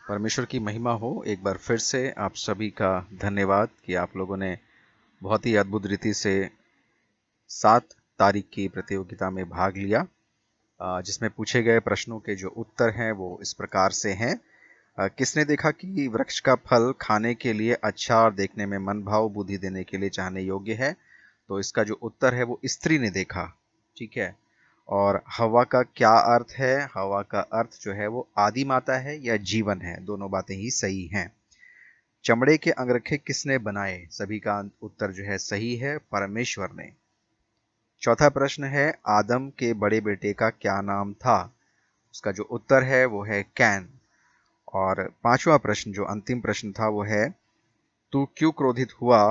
परमेश्वर की महिमा हो। एक बार फिर से आप सभी का धन्यवाद कि आप लोगों ने बहुत ही अद्भुत रीति से 7 तारीख की प्रतियोगिता में भाग लिया, जिसमें पूछे गए प्रश्नों के जो उत्तर हैं वो इस प्रकार से हैं। किसने देखा कि वृक्ष का फल खाने के लिए अच्छा और देखने में मन भाव बुद्धि देने के लिए चाहने योग्य है? तो इसका जो उत्तर है वो स्त्री ने देखा। ठीक है। और हवा का क्या अर्थ है? हवा का अर्थ जो है वो आदि माता है या जीवन है। दोनों बातें ही सही हैं। चमड़े के अंगरखे किसने बनाए? सभी का उत्तर जो है सही है, परमेश्वर ने। चौथा प्रश्न है, आदम के बड़े बेटे का क्या नाम था? उसका जो उत्तर है वो है कैन। और पांचवा प्रश्न जो अंतिम प्रश्न था वो है, तू क्यों क्रोधित हुआ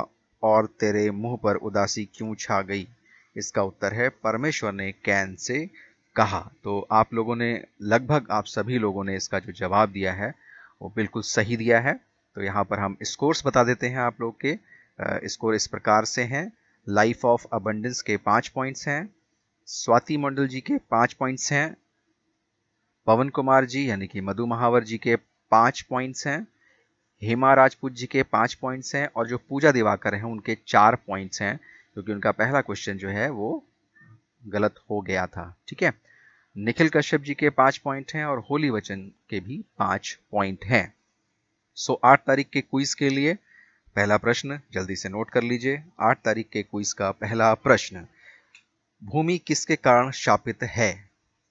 और तेरे मुंह पर उदासी क्यों छा गई? इसका उत्तर है, परमेश्वर ने कैन से कहा। तो आप लोगों ने लगभग आप सभी लोगों ने इसका जो जवाब दिया है वो बिल्कुल सही दिया है। तो यहाँ पर हम स्कोर्स बता देते हैं आप लोग के। स्कोर इस प्रकार से हैं। लाइफ ऑफ अबंडेंस के 5 पॉइंट्स हैं, स्वाति मंडल जी के 5 पॉइंट्स हैं, पवन कुमार जी यानी कि मधु महावर जी के 5 पॉइंट्स हैं, हेमा राजपूत जी के 5 पॉइंट्स हैं, और जो पूजा दिवाकर हैं उनके 4 पॉइंट्स हैं, क्योंकि उनका पहला क्वेश्चन जो है वो गलत हो गया था। ठीक है। निखिल कश्यप जी के 5 पॉइंट हैं और होली वचन के भी 5 पॉइंट हैं। 8 तारीख के क्विज के लिए पहला प्रश्न जल्दी से नोट कर लीजिए। 8 तारीख के क्विज का पहला प्रश्न, भूमि किसके कारण शापित है?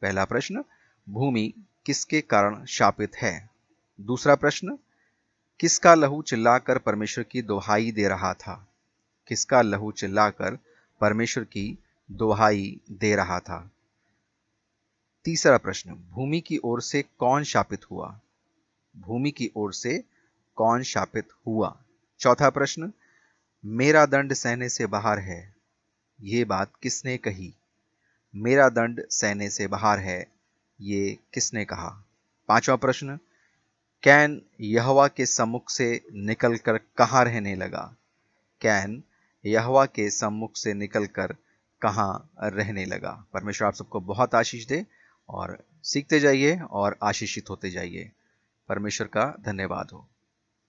पहला प्रश्न, भूमि किसके कारण शापित है? दूसरा प्रश्न, किसका लहू चिल्लाकर परमेश्वर की दोहाई दे रहा था? किसका लहू चिल्लाकर परमेश्वर की दोहाई दे रहा था? तीसरा प्रश्न, भूमि की ओर से कौन शापित हुआ? भूमि की ओर से कौन शापित हुआ? चौथा प्रश्न, मेरा दंड सहने से बाहर है, ये बात किसने कही? मेरा दंड सहने से बाहर है, ये किसने कहा? पांचवा प्रश्न, कैन यहोवा के सम्मुख से निकलकर कहाँ रहने लगा? कैन यहोवा के सम्मुख से निकलकर कहाँ रहने लगा? परमेश्वर आप सबको बहुत आशीष दे और सीखते जाइए और आशीषित होते जाइए। परमेश्वर का धन्यवाद हो।